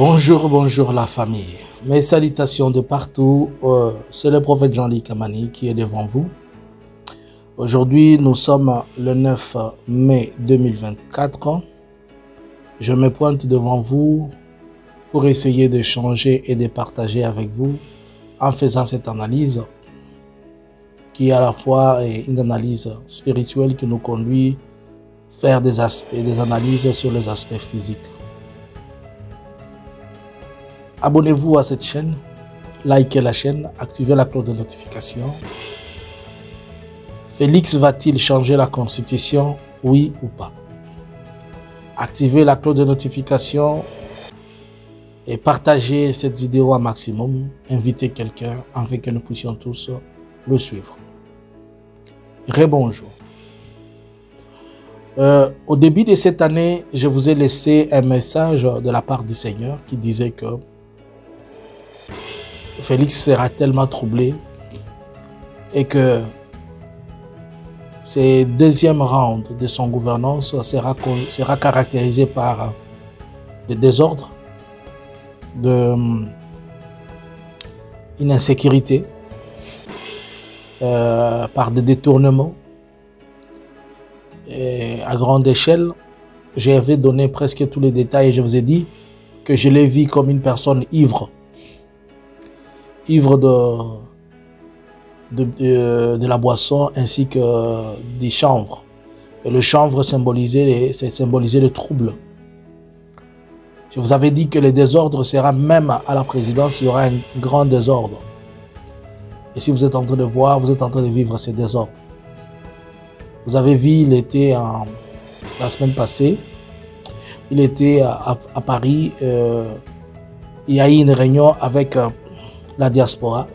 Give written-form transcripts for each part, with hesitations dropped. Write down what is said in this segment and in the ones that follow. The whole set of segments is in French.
Bonjour, bonjour la famille. Mes salutations de partout. C'est le prophète Jean-Luc Kamani qui est devant vous. Aujourd'hui, nous sommes le 9 mai 2024. Je me pointe devant vous pour essayer d'échanger et de partager avec vous en faisant cette analyse qui est à la fois une analyse spirituelle qui nous conduit à faire des analyses sur les aspects physiques. Abonnez-vous à cette chaîne, likez la chaîne, activez la cloche de notification. Félix va-t-il changer la constitution, oui ou pas? Activez la cloche de notification et partagez cette vidéo un maximum. Invitez quelqu'un afin que nous puissions tous le suivre. Rebonjour. Au début de cette année, je vous ai laissé un message de la part du Seigneur qui disait que Félix sera tellement troublé et que ce deuxième round de son gouvernance sera caractérisé par des désordres, une insécurité, par des détournements. Et à grande échelle, j'avais donné presque tous les détails et je vous ai dit que je l'ai vu comme une personne ivre. Ivre de la boisson ainsi que du chanvre. Et le chanvre symbolisait le trouble. Je vous avais dit que le désordre sera même à la présidence, il y aura un grand désordre. Et si vous êtes en train de voir, vous êtes en train de vivre ces désordres. Vous avez vu, il était la semaine passée, il était à Paris, il y a eu une réunion avec la diaspora.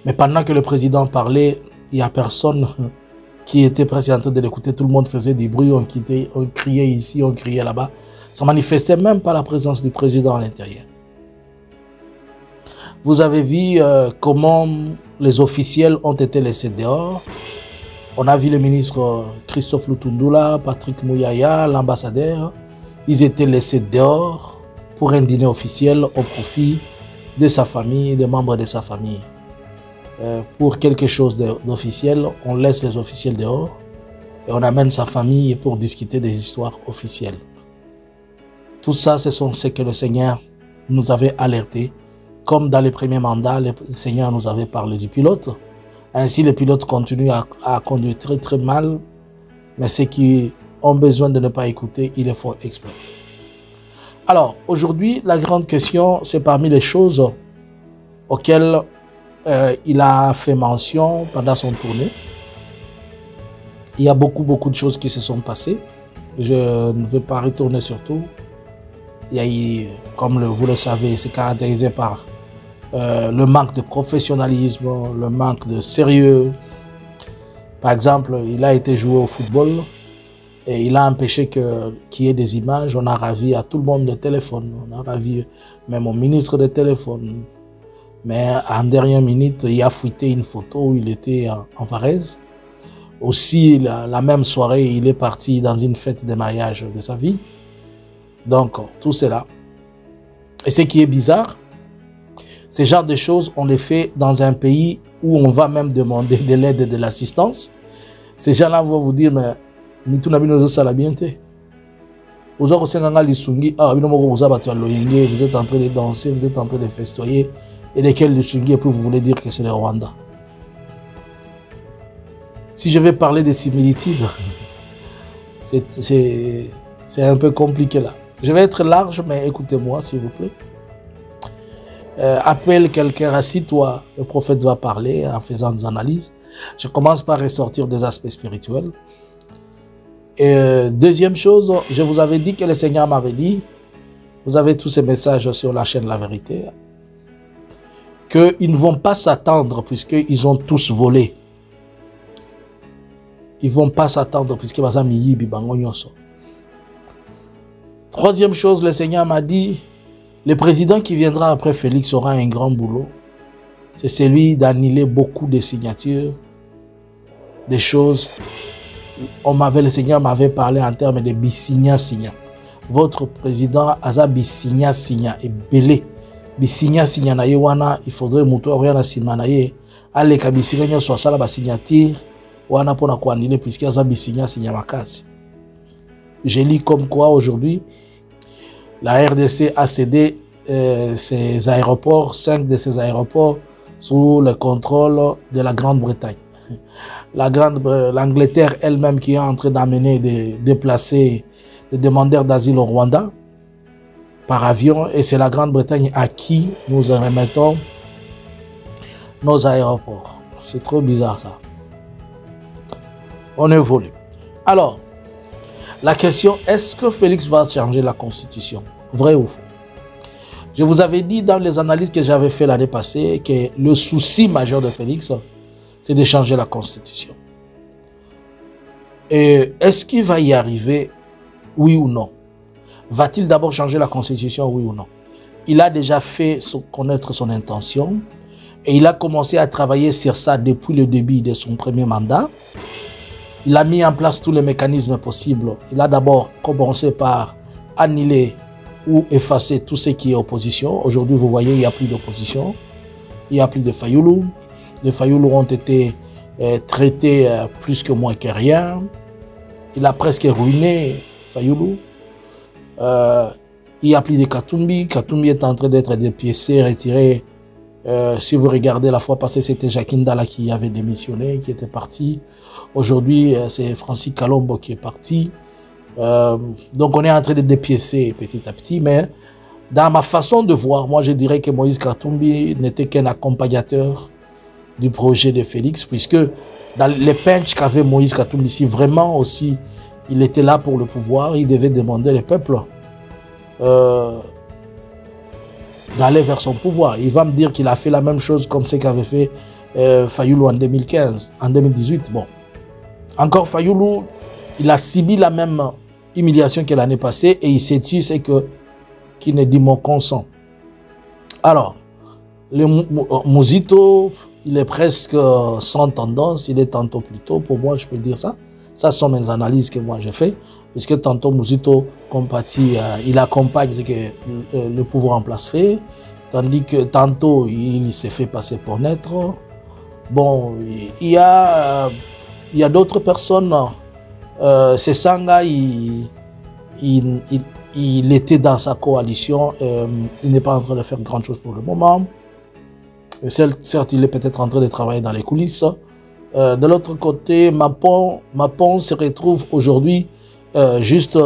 Mais pendant que le président parlait, il n'y a personne qui était presque en train de l'écouter. Tout le monde faisait du bruit, on criait ici, on criait là-bas. Ça manifestait même pas la présence du président à l'intérieur. Vous avez vu comment les officiels ont été laissés dehors. On a vu le ministre Christophe Lutundula, Patrick Mouyaya, l'ambassadeur. Ils étaient laissés dehors pour un dîner officiel au profit de sa famille, des membres de sa famille. Pour quelque chose d'officiel, on laisse les officiels dehors et on amène sa famille pour discuter des histoires officielles. Tout ça, ce sont ce que le Seigneur nous avait alerté. Comme dans les premiers mandats, le Seigneur nous avait parlé du pilote. Ainsi, le pilote continue à conduire très très mal, mais ceux qui ont besoin de ne pas écouter, ils le font exprès. Alors, aujourd'hui, la grande question, c'est parmi les choses auxquelles il a fait mention pendant son tournée. Il y a beaucoup de choses qui se sont passées. Je ne vais pas retourner sur tout. Il y a eu, comme vous le savez, c'est caractérisé par le manque de professionnalisme, le manque de sérieux. Par exemple, il a été joué au football et il a empêché qu'il y ait des images. On a ravi à tout le monde de téléphone. On a ravi même au ministre de téléphone. Mais en dernière minute, il a fuité une photo où il était en Varèse. Aussi, la même soirée, il est parti dans une fête de mariage de sa vie. Donc, tout cela. Et ce qui est bizarre, ces genres de choses, on les fait dans un pays où on va même demander de l'aide et de l'assistance. Ces gens-là vont vous dire, mais vous êtes en train de danser, vous êtes en train de festoyer, et lesquels le Sungi, et puis vous voulez dire que c'est le Rwanda. Si je vais parler des similitudes, c'est un peu compliqué là. Je vais être large, mais écoutez-moi s'il vous plaît. Appelle quelqu'un, assis-toi, le prophète va parler en faisant des analyses. Je commence par ressortir des aspects spirituels. Et deuxième chose, je vous avais dit que le Seigneur m'avait dit, vous avez tous ces messages sur la chaîne La Vérité, qu'ils ne vont pas s'attendre puisqu'ils ont tous volé. Ils ne vont pas s'attendre puisque troisième chose, le Seigneur m'a dit, le président qui viendra après Félix aura un grand boulot. C'est celui d'annuler beaucoup de signatures, des choses. Le Seigneur m'avait parlé en termes de bisigna-signa. votre président Aza Bisigna et Belé. Bisigna na ye wana, il faudrait muto rien na sima na ye. Allez ka Bisigna soit ça la signature wana pona ko annuler puisque Aza Bisigna makasi. Je lis comme quoi aujourd'hui la RDC a cédé ses aéroports, 5 de ces aéroports sous le contrôle de la Grande-Bretagne. L'Angleterre elle-même qui est en train d'amener des déplacés, des demandeurs d'asile au Rwanda par avion, et c'est la Grande-Bretagne à qui nous remettons nos aéroports. C'est trop bizarre ça. On évolue. Alors, la question, est-ce que Félix va changer la Constitution? Vrai ou faux? Je vous avais dit dans les analyses que j'avais fait l'année passée que le souci majeur de Félix, c'est de changer la Constitution. Et est-ce qu'il va y arriver, oui ou non? Va-t-il d'abord changer la Constitution, oui ou non? Il a déjà fait connaître son intention et il a commencé à travailler sur ça depuis le début de son premier mandat. Il a mis en place tous les mécanismes possibles. Il a d'abord commencé par annuler ou effacer tout ce qui est opposition. Aujourd'hui, vous voyez, il n'y a plus d'opposition. Il n'y a plus de Fayoulou. Les Fayoulou ont été traités plus que moins que rien. Il a presque ruiné Fayoulou. Il n'y a plus de Katumbi. Katumbi est en train d'être dépiécé, retiré. Si vous regardez la fois passée, c'était Jacques Ndala qui avait démissionné, qui était parti. Aujourd'hui, c'est Francis Kalombo qui est parti. Donc on est en train de dépiécer petit à petit. Mais dans ma façon de voir, moi je dirais que Moïse Katumbi n'était qu'un accompagnateur du projet de Félix, puisque dans les pinches qu'avait Moïse Katumbi, si vraiment aussi il était là pour le pouvoir, il devait demander au peuple d'aller vers son pouvoir. Il va me dire qu'il a fait la même chose comme ce qu'avait fait Fayoulou en 2015, en 2018. Bon, encore Fayoulou, il a subi la même humiliation que l'année passée et il s'est dit c'est que qui ne dit mon consent. Alors, le Mouzito, il est presque sans tendance, il est tantôt plus tôt. Pour moi, je peux dire ça. Ça sont mes analyses que moi j'ai fait. Puisque tantôt Mouzito compatit, il accompagne ce que le pouvoir en place fait. Tandis que tantôt, il s'est fait passer pour naître. Bon, il y a d'autres personnes. C'est Sanga, il était dans sa coalition. Il n'est pas en train de faire grand chose pour le moment. Certes, il est peut-être en train de travailler dans les coulisses. De l'autre côté, Mapon se retrouve aujourd'hui juste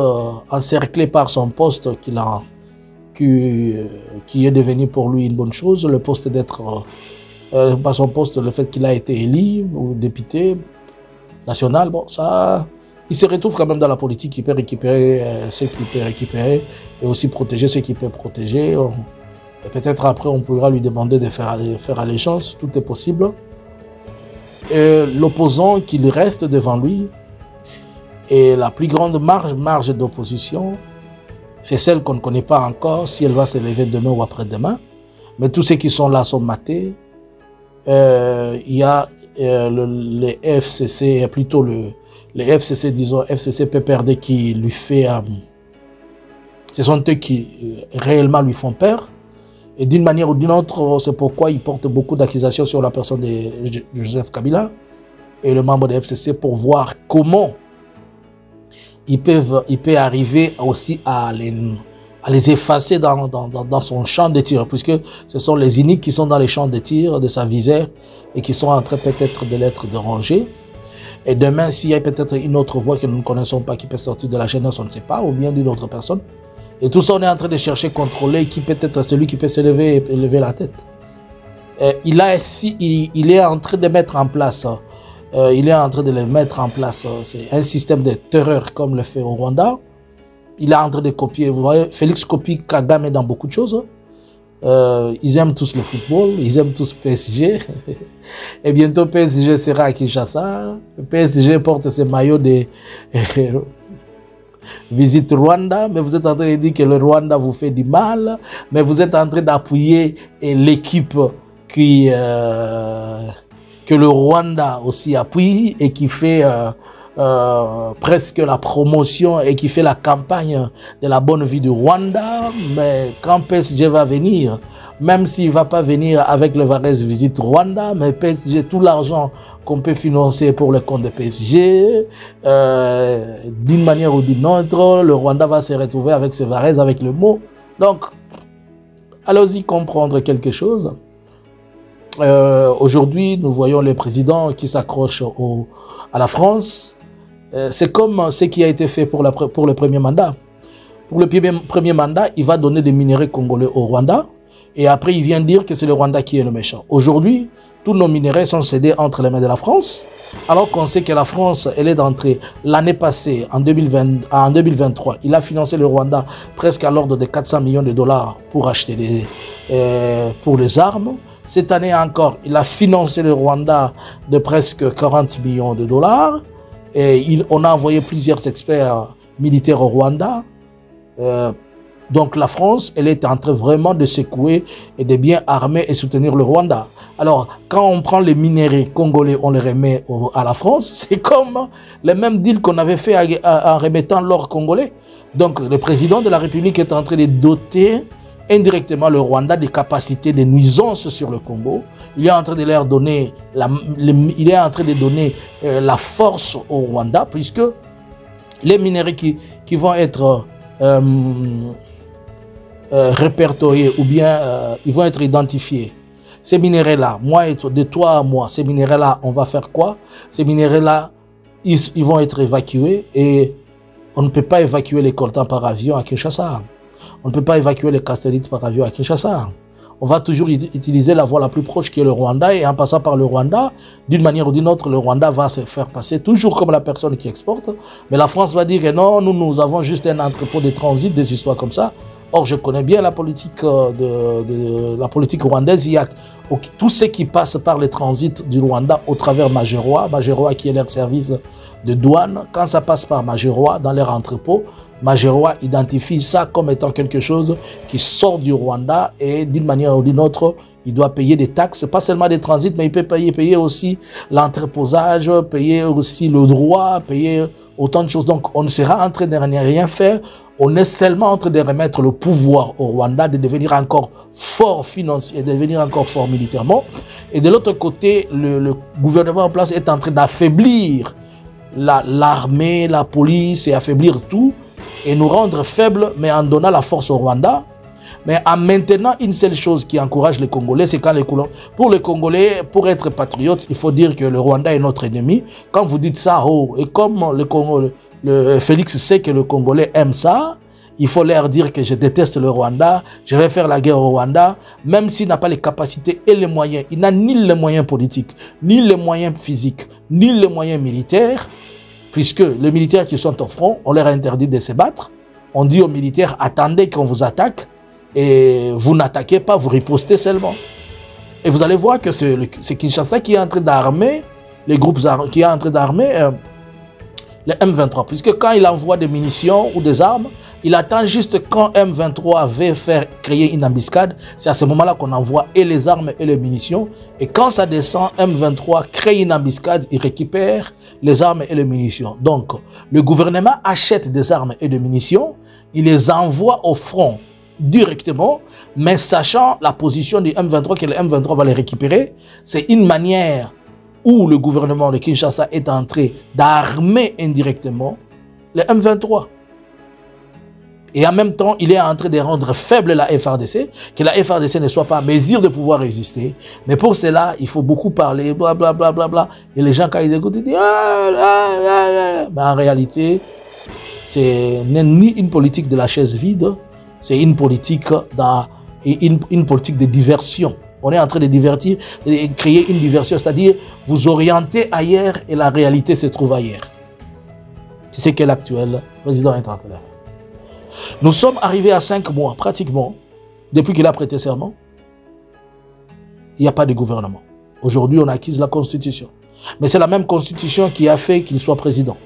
encerclé par son poste qui est devenu pour lui une bonne chose. Le poste d'être, pas son poste, le fait qu'il a été élu ou député national, bon, ça, il se retrouve quand même dans la politique. Il peut récupérer ce qu'il peut récupérer et aussi protéger ce qu'il peut protéger. Peut-être après, on pourra lui demander de faire allégeance, tout est possible. L'opposant qui reste devant lui, et la plus grande marge d'opposition, c'est celle qu'on ne connaît pas encore, si elle va se lever demain ou après-demain. Mais tous ceux qui sont là sont matés. Il y a les FCC, plutôt les FCC, disons, FCC PPRD qui lui fait... ce sont eux qui réellement lui font peur. Et d'une manière ou d'une autre, c'est pourquoi il porte beaucoup d'accusations sur la personne de Joseph Kabila et le membre de FCC pour voir comment il peut arriver aussi à les effacer dans son champ de tir, puisque ce sont les uniques qui sont dans les champs de tir de sa visère et qui sont en train peut-être de l'être dérangés. Et demain, s'il y a peut-être une autre voix que nous ne connaissons pas qui peut sortir de la jeunesse, on ne sait pas, ou bien d'une autre personne. Et tout ça, on est en train de chercher, contrôler qui peut être celui qui peut se lever et lever la tête. Il est en train de mettre en place, c'est un système de terreur comme le fait au Rwanda. Il est en train de copier, vous voyez, Félix copie Kagame dans beaucoup de choses. Ils aiment tous le football, ils aiment tous PSG. Et bientôt PSG sera à Kinshasa. PSG porte ses maillots de... visite Rwanda, mais vous êtes en train de dire que le Rwanda vous fait du mal, mais vous êtes en train d'appuyer l'équipe que le Rwanda aussi appuie et qui fait presque la promotion et qui fait la campagne de la bonne vie du Rwanda. Mais quand PSG va venir, même s'il ne va pas venir avec le Varese Visite Rwanda, mais PSG, tout l'argent qu'on peut financer pour le compte de PSG, d'une manière ou d'une autre, le Rwanda va se retrouver avec ce Varese, avec le mot. Donc, allons-y comprendre quelque chose. Aujourd'hui, nous voyons les présidents qui s'accrochent à la France. C'est comme ce qui a été fait pour le premier mandat. Pour le premier mandat, il va donner des minerais congolais au Rwanda. Et après, il vient dire que c'est le Rwanda qui est le méchant. Aujourd'hui, tous nos minerais sont cédés entre les mains de la France. Alors qu'on sait que la France, elle est entrée l'année passée, en 2023. Il a financé le Rwanda presque à l'ordre de 400 millions de dollars pour acheter pour les armes. Cette année encore, il a financé le Rwanda de presque 40 millions de dollars. Et on a envoyé plusieurs experts militaires au Rwanda. Donc la France, elle est en train vraiment de secouer et de bien armer et soutenir le Rwanda. Alors, quand on prend les minéraux congolais, on les remet à la France, c'est comme le même deal qu'on avait fait en remettant l'or congolais. Donc, le président de la République est en train de doter indirectement le Rwanda des capacités de nuisance sur le Congo. Il est en train de leur donner la force au Rwanda, puisque les minéraux qui vont être répertoriés ou bien ils vont être identifiés. Ces minéraux-là, de toi à moi, ces minéraux-là, on va faire quoi? Ces minéraux-là, ils vont être évacués et on ne peut pas évacuer les coltans par avion à Kinshasa. On ne peut pas évacuer les castélites par avion à Kinshasa. On va toujours utiliser la voie la plus proche qui est le Rwanda, et en passant par le Rwanda, d'une manière ou d'une autre, le Rwanda va se faire passer toujours comme la personne qui exporte. Mais la France va dire que non, nous avons juste un entrepôt de transit, des histoires comme ça. Or, je connais bien la politique la politique rwandaise. Il y a tout ce qui passe par le transit du Rwanda au travers Majeroa qui est leur service de douane. Quand ça passe par Majeroa dans leur entrepôt, Majeroa identifie ça comme étant quelque chose qui sort du Rwanda et d'une manière ou d'une autre, il doit payer des taxes, pas seulement des transits, mais il peut payer aussi l'entreposage, payer aussi le droit, payer autant de choses. Donc, on ne sera en train de rien faire. On est seulement en train de remettre le pouvoir au Rwanda, de devenir encore fort financier, de devenir encore fort militairement. Et de l'autre côté, le gouvernement en place est en train d'affaiblir l'armée, la police et affaiblir tout et nous rendre faibles, mais en donnant la force au Rwanda. Mais en maintenant une seule chose qui encourage les Congolais, c'est quand pour les Congolais, pour être patriote, il faut dire que le Rwanda est notre ennemi. Quand vous dites ça, et comme Félix sait que le Congolais aime ça, il faut leur dire que je déteste le Rwanda, je vais faire la guerre au Rwanda, même s'il n'a pas les capacités et les moyens. Il n'a ni les moyens politiques, ni les moyens physiques, ni les moyens militaires, puisque les militaires qui sont au front, on leur a interdit de se battre. On dit aux militaires, attendez qu'on vous attaque, et vous n'attaquez pas, vous ripostez seulement. Et vous allez voir que c'est Kinshasa qui est en train d'armer, les groupes qui est en train d'armer les M23. Puisque quand il envoie des munitions ou des armes, il attend juste quand M23 veut faire créer une embuscade. C'est à ce moment-là qu'on envoie et les armes et les munitions. Et quand ça descend, M23 crée une embuscade, il récupère les armes et les munitions. Donc, le gouvernement achète des armes et des munitions, il les envoie au front directement, mais sachant la position du M23, que le M23 va les récupérer, c'est une manière où le gouvernement de Kinshasa est en train d'armer indirectement le M23. Et en même temps, il est en train de rendre faible la FRDC, que la FRDC ne soit pas en mesure de pouvoir résister. Mais pour cela, il faut beaucoup parler, blablabla. Bla, bla, bla. Et les gens, quand ils écoutent, ils disent mais en réalité, c'est ni une politique de la chaise vide, c'est une politique une politique de diversion. On est en train de divertir, de créer une diversion, c'est-à-dire vous orienter ailleurs et la réalité se trouve ailleurs. C'est ce que l'actuel président est en train de faire. Nous sommes arrivés à 5 mois, pratiquement, depuis qu'il a prêté serment. Il n'y a pas de gouvernement. Aujourd'hui, on acquise la Constitution. Mais c'est la même Constitution qui a fait qu'il soit président.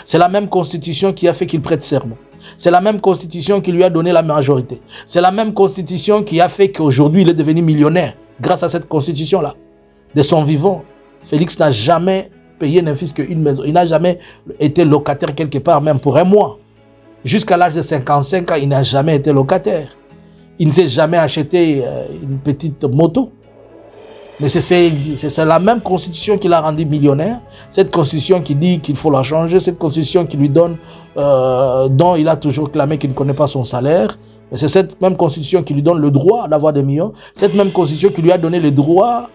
C'est la même Constitution qui a fait qu'il prête serment. C'est la même Constitution qui lui a donné la majorité. C'est la même Constitution qui a fait qu'aujourd'hui, il est devenu millionnaire grâce à cette Constitution-là. De son vivant, Félix n'a jamais payé ne fût-ce qu'une maison. Il n'a jamais été locataire quelque part, même pour un mois. Jusqu'à l'âge de 55 ans, il n'a jamais été locataire. Il ne s'est jamais acheté une petite moto. Mais c'est la même constitution qui l'a rendu millionnaire. Cette constitution qui dit qu'il faut la changer. Cette constitution qui lui donne, dont il a toujours clamé qu'il ne connaît pas son salaire. Mais c'est cette même constitution qui lui donne le droit d'avoir des millions. Cette même constitution qui lui a donné le droit,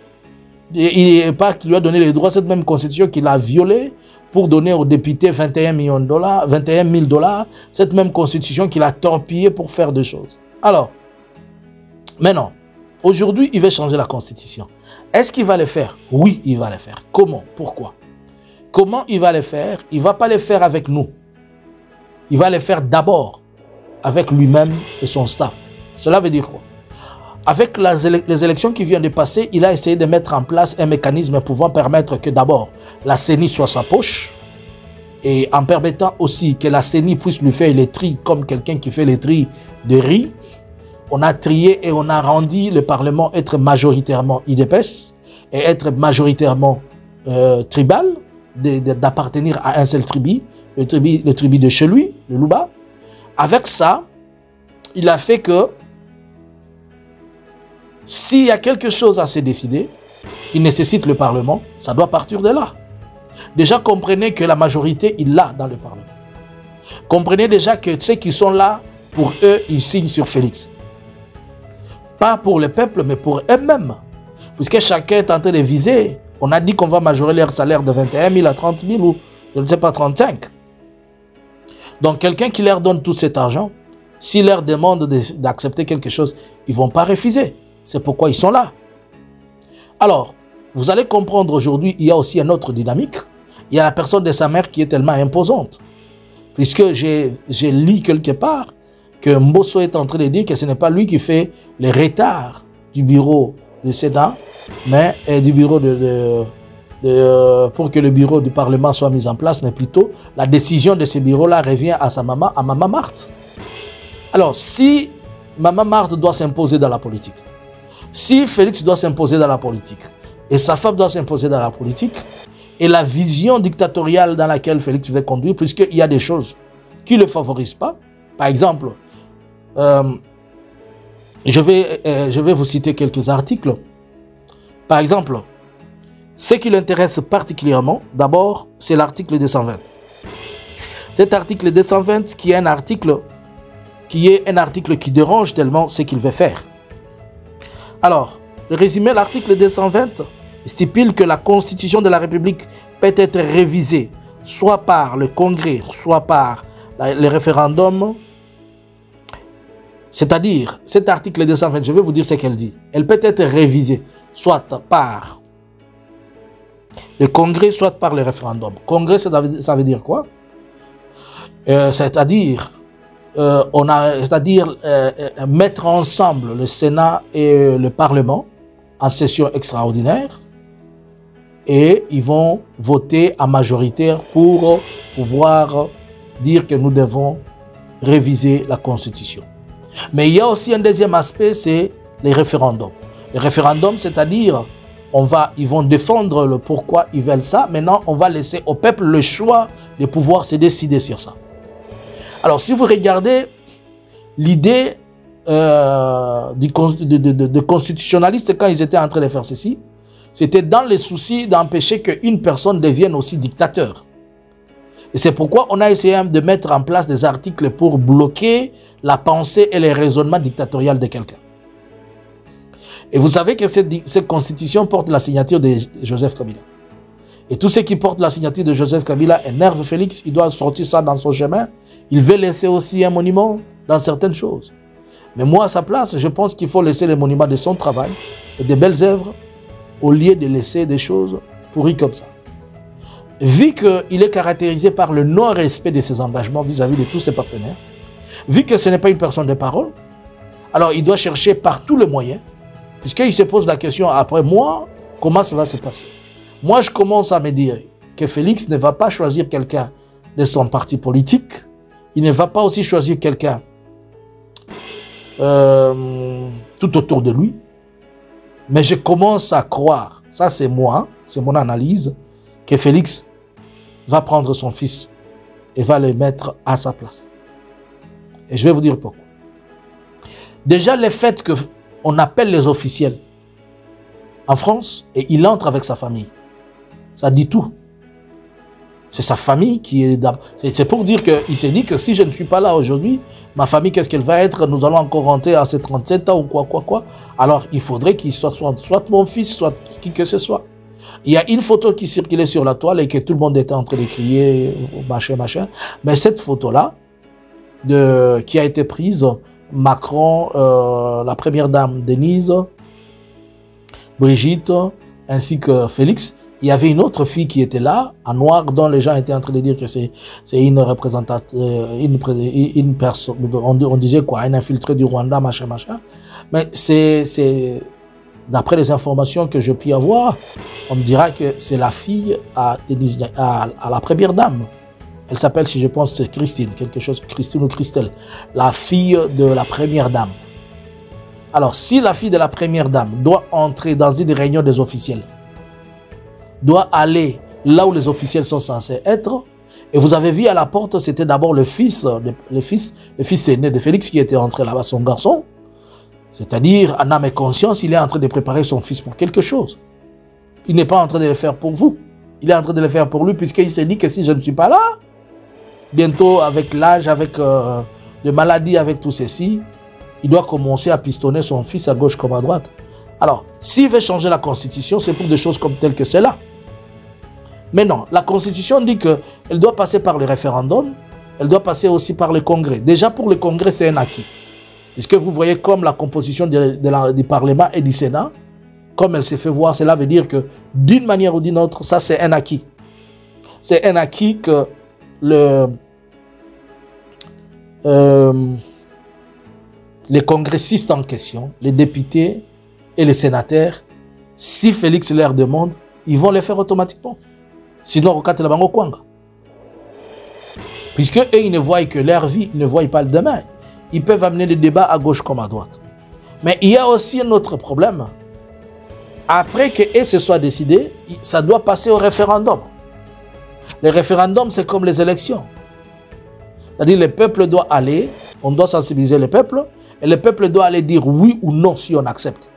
et pas qui lui a donné le droit, cette même constitution qu'il a violée pour donner aux députés 21 millions de dollars, 21 000 $. Cette même constitution qu'il a torpillée pour faire des choses. Alors, maintenant, aujourd'hui, il veut changer la constitution. Est-ce qu'il va le faire? Oui, il va le faire. Comment? Pourquoi? Comment il va le faire? Il ne va pas le faire avec nous. Il va le faire d'abord avec lui-même et son staff. Cela veut dire quoi? Avec les élections qui viennent de passer, il a essayé de mettre en place un mécanisme pouvant permettre que d'abord la CENI soit sa poche et en permettant aussi que la CENI puisse lui faire les tris comme quelqu'un qui fait les tris de riz. On a trié et on a rendu le Parlement être majoritairement IDPS et être majoritairement tribal, d'appartenir à un seul tribu, le tribu de chez lui, le Luba. Avec ça, il a fait que s'il y a quelque chose à se décider qui nécessite le Parlement, ça doit partir de là. Déjà, comprenez que la majorité, il l'a dans le Parlement. Comprenez déjà que ceux qui sont là, pour eux, ils signent sur Félix. Pas pour le peuple, mais pour eux-mêmes. Puisque chacun est en train de viser. On a dit qu'on va majorer leur salaire de 21 000 à 30 000 ou je ne sais pas, 35. Donc quelqu'un qui leur donne tout cet argent, s'il leur demande d'accepter quelque chose, ils ne vont pas refuser. C'est pourquoi ils sont là. Alors, vous allez comprendre aujourd'hui, il y a aussi une autre dynamique. Il y a la personne de sa mère qui est tellement imposante. Puisque j'ai lu quelque part que Mbosso est en train de dire que ce n'est pas lui qui fait les retards du bureau du Sénat, mais du bureau pour que le bureau du Parlement soit mis en place, mais plutôt la décision de ce bureau-là revient à sa maman, à Maman Marthe. Alors, si Maman Marthe doit s'imposer dans la politique, si Félix doit s'imposer dans la politique, et sa femme doit s'imposer dans la politique, et la vision dictatoriale dans laquelle Félix veut conduire, puisqu'il y a des choses qui ne le favorisent pas, par exemple, je vais vous citer quelques articles. Par exemple, ce qui l'intéresse particulièrement, d'abord, c'est l'article 220. Cet article 220 qui est un article qui dérange tellement ce qu'il veut faire. Alors, le résumé, l'article 220 stipule que la Constitution de la République peut être révisée soit par le Congrès, soit par le référendum. C'est-à-dire, cet article 220, je vais vous dire ce qu'elle dit. Elle peut être révisée soit par le Congrès, soit par le référendum. Congrès, ça veut dire quoi? C'est-à-dire mettre ensemble le Sénat et le Parlement en session extraordinaire et ils vont voter à majoritaire pour pouvoir dire que nous devons réviser la Constitution. Mais il y a aussi un deuxième aspect, c'est les référendums. Les référendums, c'est-à-dire, ils vont défendre le pourquoi ils veulent ça. Maintenant, on va laisser au peuple le choix de pouvoir se décider sur ça. Alors, si vous regardez l'idée de constitutionnalistes quand ils étaient en train de faire ceci, c'était dans le souci d'empêcher qu'une personne devienne aussi dictateur. Et c'est pourquoi on a essayé de mettre en place des articles pour bloquer la pensée et les raisonnements dictatoriaux de quelqu'un. Et vous savez que cette constitution porte la signature de Joseph Kabila. Et tout ce qui porte la signature de Joseph Kabila énerve Félix, il doit sortir ça dans son chemin. Il veut laisser aussi un monument dans certaines choses. Mais moi, à sa place, je pense qu'il faut laisser les monuments de son travail et de belles œuvres au lieu de laisser des choses pourries comme ça. Vu qu'il est caractérisé par le non-respect de ses engagements vis-à-vis de tous ses partenaires, vu que ce n'est pas une personne de parole, alors il doit chercher par tous les moyens, puisqu'il se pose la question après moi, comment ça va se passer? Moi, je commence à me dire que Félix ne va pas choisir quelqu'un de son parti politique, il ne va pas aussi choisir quelqu'un tout autour de lui, mais je commence à croire, ça c'est moi, c'est mon analyse, que Félix va prendre son fils et va le mettre à sa place. Et je vais vous dire pourquoi. Déjà, le fait qu'on appelle les officiels en France et il entre avec sa famille, ça dit tout. C'est sa famille qui est d'abord. C'est pour dire qu'il s'est dit que si je ne suis pas là aujourd'hui, ma famille, qu'est-ce qu'elle va être? Nous allons encore rentrer à ses 37 ans ou quoi. Alors, il faudrait qu'il soit mon fils, soit qui que ce soit. Il y a une photo qui circulait sur la toile et que tout le monde était en train de crier, machin. Mais cette photo-là, qui a été prise, Macron, la première dame Denise, Brigitte, ainsi que Félix, il y avait une autre fille qui était là, en noir, dont les gens étaient en train de dire que c'est une représentante, une personne, on disait quoi, un infiltré du Rwanda, machin. Mais c'est d'après les informations que je puis avoir, on me dira que c'est la fille à la première dame. Elle s'appelle, si je pense, c'est Christine, quelque chose, Christine ou Christelle, la fille de la première dame. Alors, si la fille de la première dame doit entrer dans une réunion des officiels, doit aller là où les officiels sont censés être, et vous avez vu à la porte, c'était d'abord le fils aîné de Félix qui était entré là-bas, son garçon. C'est-à-dire, en âme et conscience, il est en train de préparer son fils pour quelque chose. Il n'est pas en train de le faire pour vous. Il est en train de le faire pour lui, puisqu'il s'est dit que si je ne suis pas là, bientôt avec l'âge, avec les maladies, avec tout ceci, il doit commencer à pistonner son fils à gauche comme à droite. Alors, s'il veut changer la Constitution, c'est pour des choses comme telles que celle-là. Mais non, la Constitution dit qu'elle doit passer par le référendum, elle doit passer aussi par le Congrès. Déjà, pour le Congrès, c'est un acquis. Puisque vous voyez comme la composition du Parlement et du Sénat, comme elle s'est fait voir, cela veut dire que d'une manière ou d'une autre, ça c'est un acquis. C'est un acquis que les congressistes en question, les députés et les sénateurs, si Félix leur demande, ils vont le faire automatiquement. Sinon, Rokate Labango Kwanga. Puisque eux, ils ne voient que leur vie, ils ne voient pas le demain. Ils peuvent amener le débat à gauche comme à droite. Mais il y a aussi un autre problème. Après que se soit décidé, ça doit passer au référendum. Le référendum, c'est comme les élections. C'est-à-dire le peuple doit aller, on doit sensibiliser le peuple, et le peuple doit aller dire oui ou non si on accepte.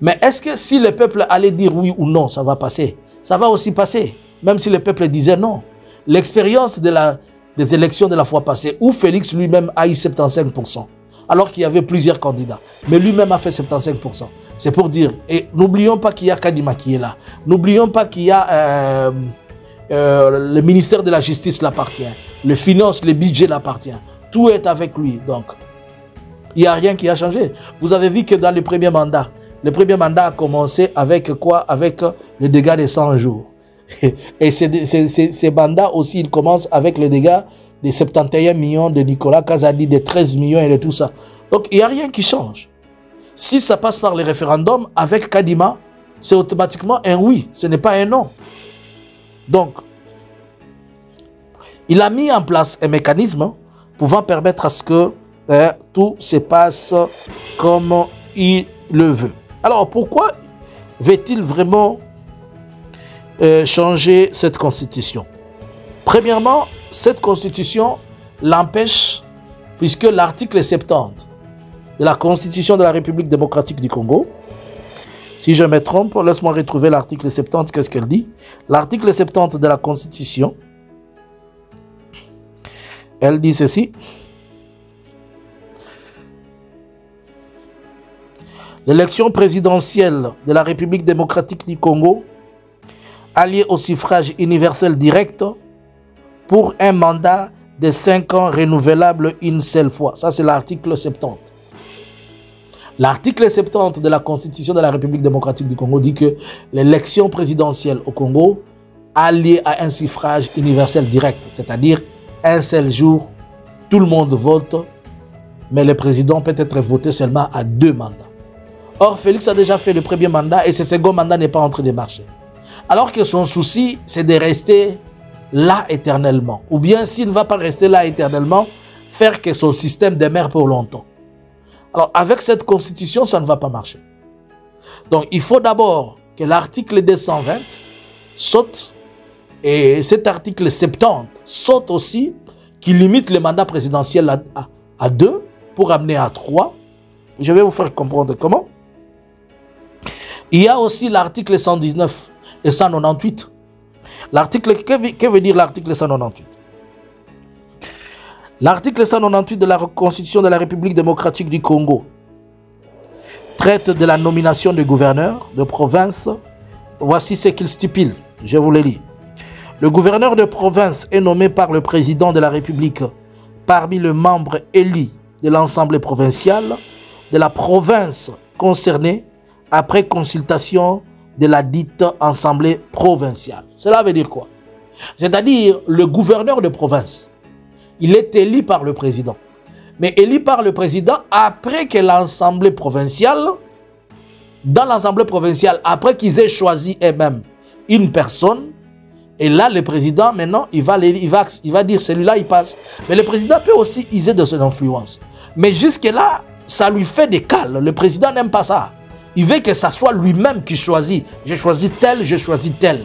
Mais est-ce que si le peuple allait dire oui ou non, ça va passer? Ça va aussi passer, même si le peuple disait non. L'expérience des élections de la fois passée, où Félix lui-même a eu 75%, alors qu'il y avait plusieurs candidats, mais lui-même a fait 75%. C'est pour dire, et n'oublions pas qu'il y a Kadima qui est là, n'oublions pas qu'il y a le ministère de la Justice l'appartient, les finances, le budget l'appartient, tout est avec lui, donc il n'y a rien qui a changé. Vous avez vu que dans le premier mandat a commencé avec quoi? Avec le dégât des 100 jours. Et ces mandats aussi, ils commencent avec le dégât des 71 millions de Nicolas Kazadi, des 13 millions et de tout ça. Donc, il n'y a rien qui change. Si ça passe par le référendum, avec Kadima, c'est automatiquement un oui, ce n'est pas un non. Donc, il a mis en place un mécanisme pouvant permettre à ce que tout se passe comme il le veut. Alors, pourquoi veut-il vraiment changer cette constitution? Premièrement, cette constitution l'empêche, puisque l'article 70 de la Constitution de la République démocratique du Congo, si je me trompe, laisse-moi retrouver l'article 70, qu'est-ce qu'elle dit? L'article 70 de la Constitution, elle dit ceci. L'élection présidentielle de la République démocratique du Congo, alliée au suffrage universel direct, pour un mandat de 5 ans renouvelable une seule fois. Ça, c'est l'article 70. L'article 70 de la Constitution de la République démocratique du Congo dit que l'élection présidentielle au Congo, alliée à un suffrage universel direct, c'est-à-dire un seul jour, tout le monde vote, mais le président peut être voté seulement à 2 mandats. Or, Félix a déjà fait le premier mandat et ce second mandat n'est pas en train de marcher. Alors que son souci, c'est de rester là éternellement. Ou bien, s'il ne va pas rester là éternellement, faire que son système demeure pour longtemps. Alors, avec cette constitution, ça ne va pas marcher. Donc, il faut d'abord que l'article 220 saute Et cet article 70 saute aussi, qui limite le mandat présidentiel à 2 pour amener à 3. Je vais vous faire comprendre comment. Il y a aussi l'article 119 et 198. Que veut dire l'article 198? L'article 198 de la Constitution de la République démocratique du Congo traite de la nomination des gouverneurs de province. Voici ce qu'il stipule. Je vous le lis. Le gouverneur de province est nommé par le président de la République parmi les membres élus de l'Assemblée provinciale de la province concernée après consultation de la dite Assemblée provinciale. Cela veut dire quoi? C'est-à-dire le gouverneur de province, il est élu par le président. Mais élu par le président après que l'Assemblée provinciale, dans l'Assemblée provinciale, après qu'ils aient choisi eux-mêmes une personne, et là, le président, maintenant, il va dire celui-là, il passe. Mais le président peut aussi user de son influence. Mais jusque-là, ça lui fait des cales. Le président n'aime pas ça. Il veut que ça soit lui-même qui choisit. J'ai choisi tel, j'ai choisi tel.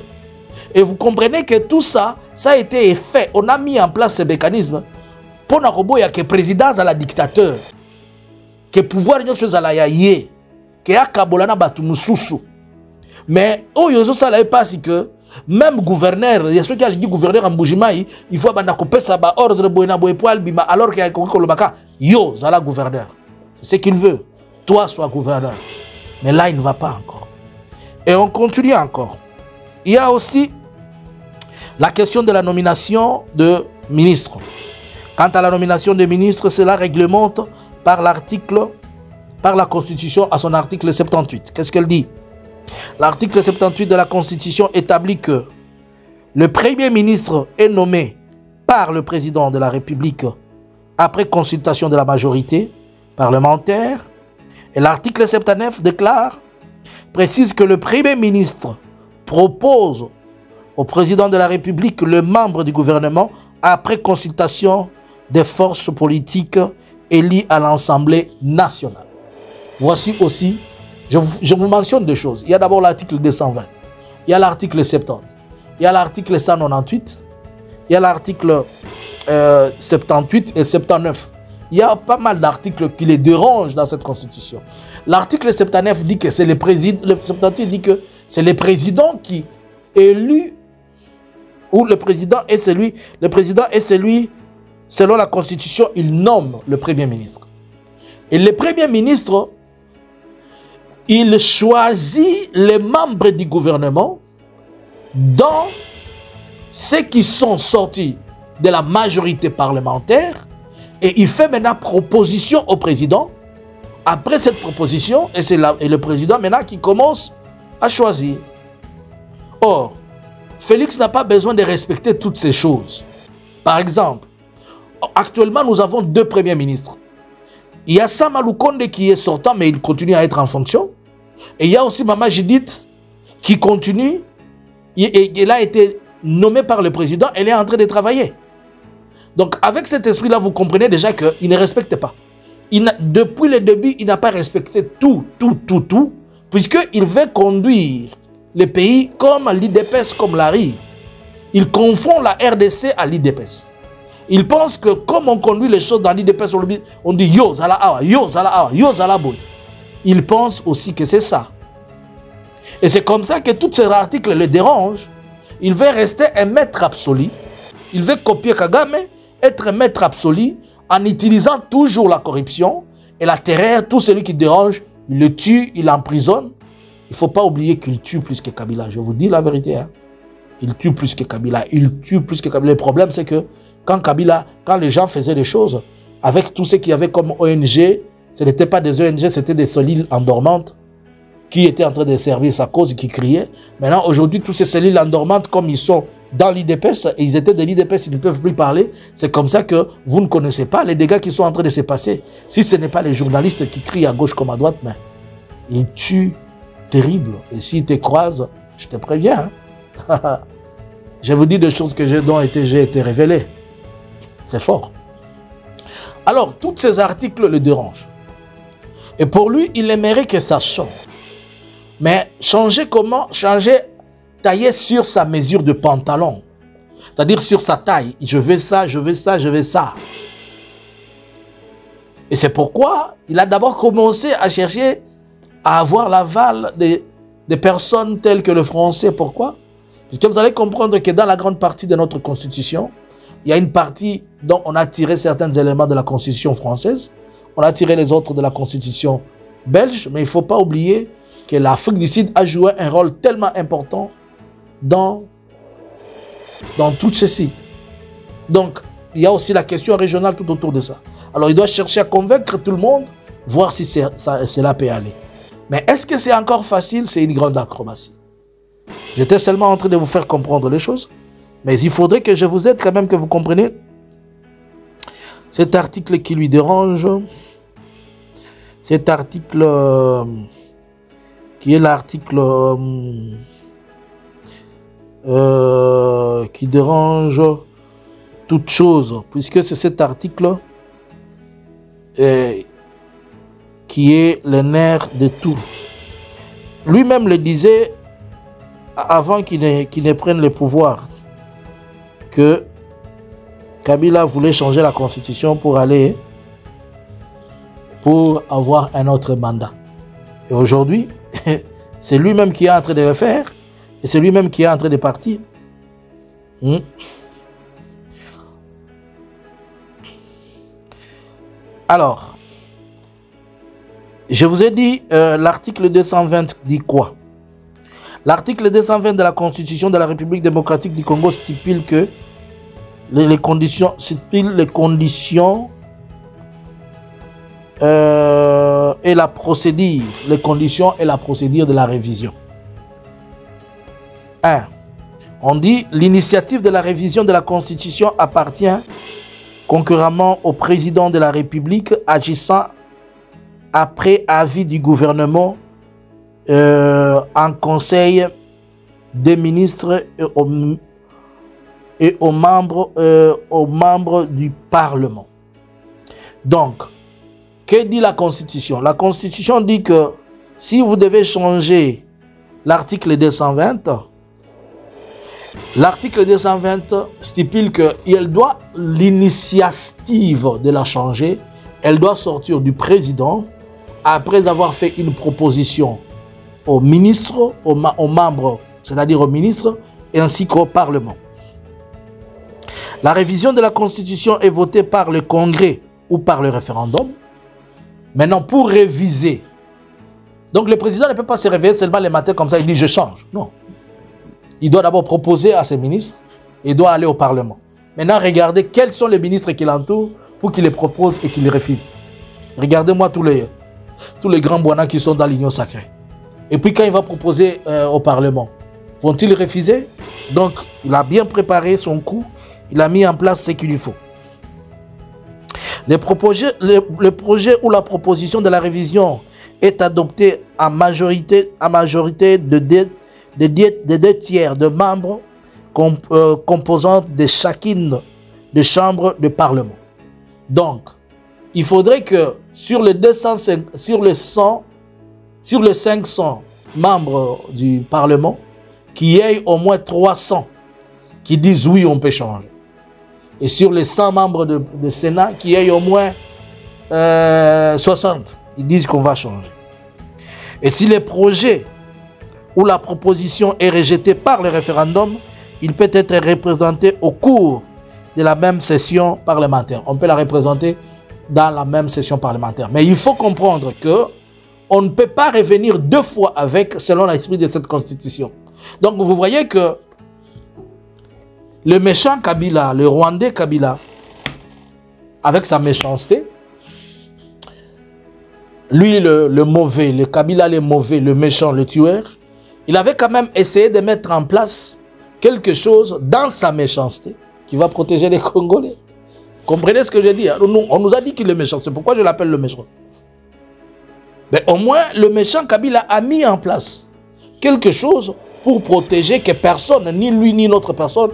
Et vous comprenez que tout ça, ça a été fait. On a mis en place ce mécanisme. Pour il y a que le président à la dictateur. Que le pouvoir est à la yaye. Que ya kabolana batu mususu. Mais, oh, yozo ça là pas si que même gouverneur, il y a ceux qui ont dit gouverneur en Boujimaï, il faut que ça ba ordre boyna boypoal bima alors qu'il y a kolobaka yo zala gouverneur. C'est ce qu'il veut. Toi sois gouverneur. Mais là il ne va pas encore. Et on continue encore. Il y a aussi la question de la nomination de ministres. Quant à la nomination de ministres, cela réglemente par l'article, par la Constitution à son article 78. Qu'est-ce qu'elle dit? L'article 78 de la Constitution établit que le Premier ministre est nommé par le président de la République après consultation de la majorité parlementaire. Et l'article 79 précise que le Premier ministre propose au président de la République le membre du gouvernement après consultation des forces politiques élues à l'Assemblée nationale. Voici aussi, je vous mentionne deux choses. Il y a d'abord l'article 220, il y a l'article 70, il y a l'article 198, il y a l'article 78 et 79. Il y a pas mal d'articles qui les dérangent dans cette constitution. L'article 79 dit que c'est le président, le 78 dit que c'est le président qui élu, ou le président est celui, selon la constitution, il nomme le premier ministre. Et le premier ministre, il choisit les membres du gouvernement dans ceux qui sont sortis de la majorité parlementaire et il fait maintenant proposition au président. Après cette proposition, et c'est le président maintenant qui commence à choisir. Or, Félix n'a pas besoin de respecter toutes ces choses. Par exemple, actuellement nous avons deux premiers ministres. Il y a Sama Lukonde qui est sortant mais il continue à être en fonction. Et il y a aussi Mama Judith qui continue. Elle a été nommée par le président, elle est en train de travailler. Donc avec cet esprit-là, vous comprenez déjà qu'il ne respecte pas. Depuis le début, il n'a pas respecté tout, puisqu'il veut conduire le pays comme l'IDPS, comme l'ARI. Il confond la RDC à l'IDPS. Il pense que comme on conduit les choses dans l'IDPS, on dit yo zala awa, yo zala awa, yo zala boy. Il pense aussi que c'est ça. Et c'est comme ça que tous ces articles le dérangent. Il veut rester un maître absolu. Il veut copier Kagame, être maître absolu, en utilisant toujours la corruption et la terreur. Tout celui qui dérange, il le tue, il l'emprisonne. Il ne faut pas oublier qu'il tue plus que Kabila. Je vous dis la vérité. Hein. Il tue plus que Kabila. Il tue plus que Kabila. Le problème, c'est que quand les gens faisaient des choses, avec tout ce qu'il y avait comme ONG, ce n'était pas des ONG, c'était des cellules endormantes qui étaient en train de servir sa cause, qui criaient. Maintenant, aujourd'hui, toutes ces cellules endormantes, comme ils sont dans l'IDPS, et ils étaient de l'IDPS, ils ne peuvent plus parler. C'est comme ça que vous ne connaissez pas les dégâts qui sont en train de se passer. Si ce n'est pas les journalistes qui crient à gauche comme à droite, mais ils tuent terrible. Et s'ils te croisent, je te préviens. Hein? Je vous dis des choses dont j'ai été révélé. C'est fort. Alors, tous ces articles le dérangent. Et pour lui, il aimerait que ça change. Mais changer comment? Changer, tailler sur sa mesure de pantalon. C'est-à-dire sur sa taille. Je veux ça, je veux ça, je veux ça. Et c'est pourquoi il a d'abord commencé à chercher à avoir l'aval des personnes telles que le français. Pourquoi? Parce que vous allez comprendre que dans la grande partie de notre constitution, il y a une partie dont on a tiré certains éléments de la constitution française, on a tiré les autres de la constitution belge, mais il ne faut pas oublier que l'Afrique du Sud a joué un rôle tellement important dans tout ceci. Donc, il y a aussi la question régionale tout autour de ça. Alors, il doit chercher à convaincre tout le monde, voir si cela peut aller. Mais est-ce que c'est encore facile? C'est une grande acrobatie. J'étais seulement en train de vous faire comprendre les choses, mais il faudrait que je vous aide quand même, que vous compreniez cet article qui lui dérange. Cet article qui est l'article qui dérange toute chose, puisque c'est cet article qui est le nerf de tout. Lui-même le disait avant qu'il ne prenne le pouvoir, que Kabila voulait changer la constitution pour avoir un autre mandat. Et aujourd'hui, c'est lui-même qui est en train de le faire, et c'est lui-même qui est en train de partir. Alors, je vous ai dit, l'article 220 dit quoi? L'article 220 de la Constitution de la République démocratique du Congo stipule que les conditions et la procédure, les conditions et la procédure de la révision. 1. On dit l'initiative de la révision de la Constitution appartient concurremment au président de la République agissant après avis du gouvernement en conseil des ministres et aux membres du Parlement. Donc, que dit la Constitution? La Constitution dit que si vous devez changer l'article 220, l'article 220 stipule que l'initiative de la changer, elle doit sortir du président après avoir fait une proposition aux ministres, aux membres, c'est-à-dire aux ministres, et ainsi qu'au Parlement. La révision de la Constitution est votée par le Congrès ou par le référendum. Maintenant, pour réviser, donc le président ne peut pas se réveiller seulement le matin comme ça, il dit je change. Non. Il doit d'abord proposer à ses ministres, et il doit aller au Parlement. Maintenant, regardez quels sont les ministres qui l'entourent pour qu'ils les proposent et qu'ils les refusent. Regardez-moi tous les grands boinas qui sont dans l'Union sacrée. Et puis quand il va proposer au Parlement, vont-ils refuser? Donc, il a bien préparé son coup, il a mis en place ce qu'il lui faut. Le projet ou la proposition de la révision est adopté à majorité de deux tiers de membres composantes de chacune des chambres de Parlement. Donc, il faudrait que sur les 500 membres du Parlement, qu'il y ait au moins 300 qui disent oui, on peut changer. Et sur les 100 membres de Sénat, qu'il y ait au moins 60, ils disent qu'on va changer. Et si le projet ou la proposition est rejetée par le référendum, il peut être représenté au cours de la même session parlementaire. On peut la représenter dans la même session parlementaire. Mais il faut comprendre que on ne peut pas revenir deux fois avec, selon l'esprit de cette constitution. Donc vous voyez que le méchant Kabila, le Rwandais Kabila, avec sa méchanceté, lui le mauvais, le Kabila le mauvais, le méchant, le tueur, il avait quand même essayé de mettre en place quelque chose dans sa méchanceté qui va protéger les Congolais. Comprenez ce que je dis? On nous a dit qu'il est méchant, c'est pourquoi je l'appelle le méchant. Mais au moins, le méchant Kabila a mis en place quelque chose pour protéger que personne, ni lui ni l'autre personne,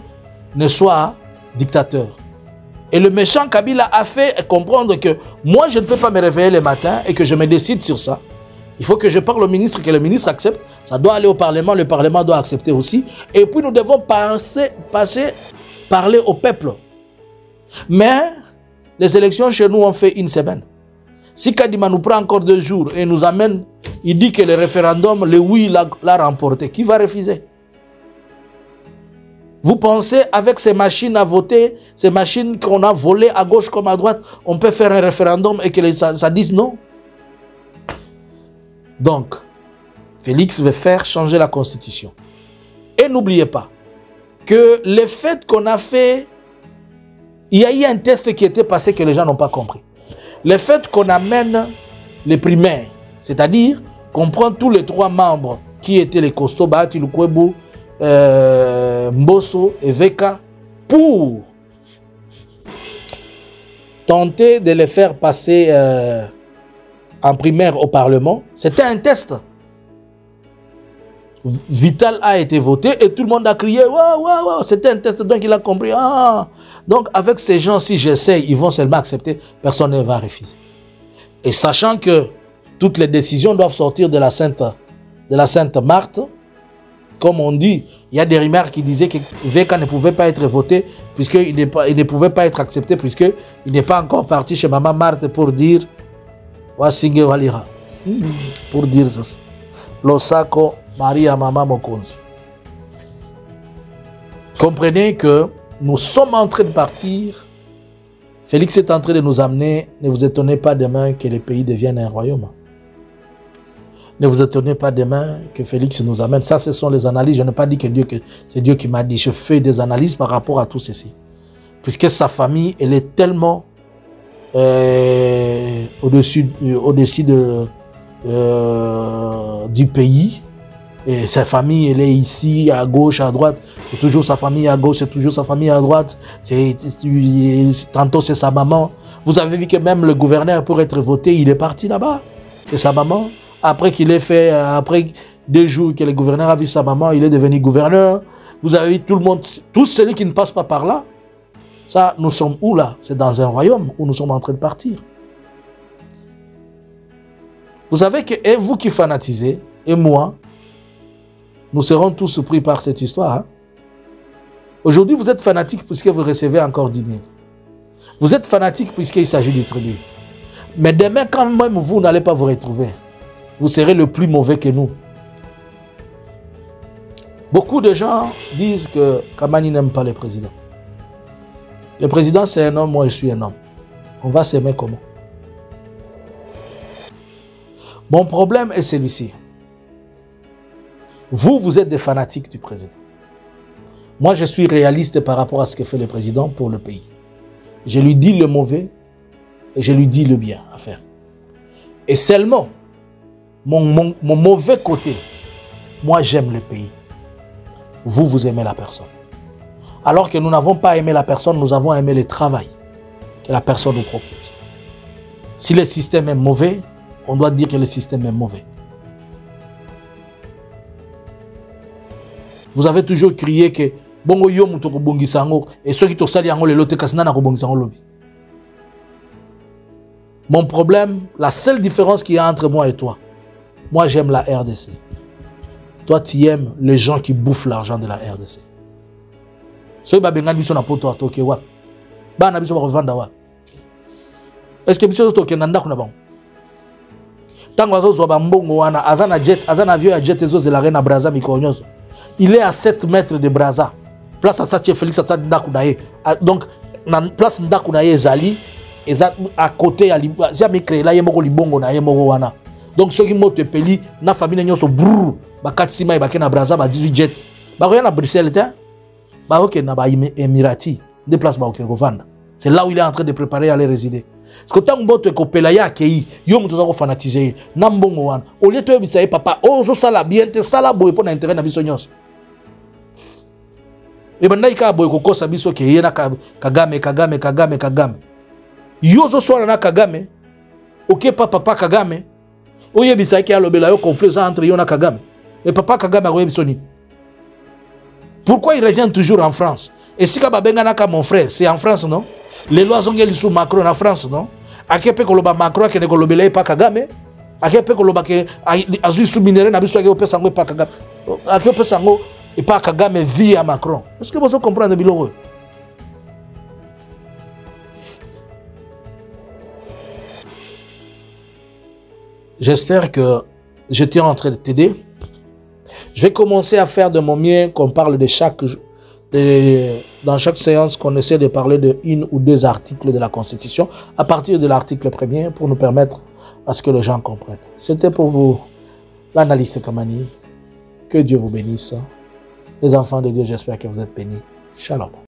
ne soit dictateur. Et le méchant Kabila a fait comprendre que moi, je ne peux pas me réveiller le matin et que je me décide sur ça. Il faut que je parle au ministre, que le ministre accepte. Ça doit aller au Parlement, le Parlement doit accepter aussi. Et puis nous devons passer parler au peuple. Mais les élections chez nous ont fait une semaine. Si Kadima nous prend encore 2 jours et nous amène, il dit que le référendum, le oui l'a remporté. Qui va refuser? Vous pensez, avec ces machines à voter, ces machines qu'on a volées à gauche comme à droite, on peut faire un référendum et que ça dise non? Donc, Félix veut faire changer la Constitution. Et n'oubliez pas que le fait qu'on a fait, il y a eu un test qui était passé que les gens n'ont pas compris. Le fait qu'on amène les primaires, c'est-à-dire qu'on prend tous les 3 membres qui étaient les costauds, Bahati Lukwebo, Mbosso et Veka, pour tenter de les faire passer en primaire au Parlement, c'était un test. Vital a été voté et tout le monde a crié waouh, waouh, waouh, c'était un test, donc il a compris. Ah. Donc avec ces gens, si j'essaye, ils vont seulement accepter, personne ne va refuser. Et sachant que toutes les décisions doivent sortir de la Sainte Marthe, comme on dit, il y a des rumeurs qui disaient que Veka ne pouvait pas être voté, puisqu'il ne pouvait pas être accepté, puisqu'il n'est pas encore parti chez Maman Marthe pour dire Wasinge Walira. Pour dire ça. Losako Maria Mama Mokonzi. Comprenez que nous sommes en train de partir. Félix est en train de nous amener. Ne vous étonnez pas demain que le pays devienne un royaume. Ne vous étonnez pas demain que Félix nous amène. Ça, ce sont les analyses. Je n'ai pas dit que c'est Dieu qui m'a dit. Je fais des analyses par rapport à tout ceci. Puisque sa famille, elle est tellement au-dessus du pays. Et sa famille, elle est ici, à gauche, à droite. C'est toujours sa famille à gauche, c'est toujours sa famille à droite. Tantôt, c'est sa maman. Vous avez vu que même le gouverneur, pour être voté, il est parti là-bas. C'est sa maman. Après qu'il ait fait, après 2 jours que le gouverneur a vu sa maman, il est devenu gouverneur. Vous avez vu tout le monde, tous ceux qui ne passent pas par là. Ça, nous sommes où là? C'est dans un royaume où nous sommes en train de partir. Vous savez que, et vous qui fanatisez, et moi, nous serons tous surpris par cette histoire. Hein? Aujourd'hui, vous êtes fanatique puisque vous recevez encore 10 000. Vous êtes fanatique puisqu'il s'agit du tribut. Mais demain, quand même vous n'allez pas vous retrouver, vous serez le plus mauvais que nous. Beaucoup de gens disent que Kamani n'aime pas le président. Le président, c'est un homme, moi, je suis un homme. On va s'aimer comment? Mon problème est celui-ci. Vous êtes des fanatiques du président. Moi, je suis réaliste par rapport à ce que fait le président pour le pays. Je lui dis le mauvais et je lui dis le bien à faire. Et seulement, mon mauvais côté, moi, j'aime le pays. Vous aimez la personne. Alors que nous n'avons pas aimé la personne, nous avons aimé le travail que la personne nous propose. Si le système est mauvais, on doit dire que le système est mauvais. Vous avez toujours crié que bongo yo muto ko bongisango et ceux qui to sali yango le lote kasina na ko bongisango lobi. Mon problème, la seule différence qu'il y a entre moi et toi, moi j'aime la RDC. Toi tu aimes les gens qui bouffent l'argent de la RDC. Ceux qui bengan biso na poto atoke wa. Ba na biso ba revendre wa. Est-ce que biso to kenanda kuna ba? Tango azo ba mbongo wana azana jet, azana avion ya jet ezo zelare na Brazza mikonyoso. Il est à 7 mètres de Brazza. Place à Satie Félix à Ndakunaye. Donc, dans place Ndakunaye Zali, à côté, jamais créé là, il y a libongo na yemoro wana. Donc, ceux qui montent le pays, na famille n'a pas brrr, bakatsima et bakena Brazza, ba 18 jets. Ba rien à Bruxelles, ba ok na ba Emirati, des places ba ok vendre. C'est là où il est en train de préparer à aller résider. Parce que tant que tu es copé ya kei, yo muto za ko fanatiser, na mbongo wana. Au lieu de bisaye papa, ozo sala bien te sala boy pour na intérêt na biso nyos. Et maintenant, il y a des gens qui sont Kagame. Yozo soit na Kagame. Ok, papa Kagame. Oye bisa qui a le conflit entre Yona Kagame. Et papa Kagame a Websoni. Pourquoi il revient toujours en France? Et si Kababenga naka mon frère, c'est en France, non? Les lois sont sous Macron en France, non? A qui peut que Macron qui ne kolobele pas Kagame? A qui peut que Azu sous minéré na biso qui peut sango pas Kagame? A qui peut sango et pas Kagame via Macron. Est-ce que vous comprenez Biloro? J'espère que j'étais en train de t'aider. Je vais commencer à faire de mon mieux qu'on parle dans chaque séance, qu'on essaie de parler de une ou deux articles de la Constitution à partir de l'article 1er pour nous permettre à ce que les gens comprennent. C'était pour vous l'analyste Kamani. Que Dieu vous bénisse. Les enfants de Dieu, j'espère que vous êtes bénis. Shalom.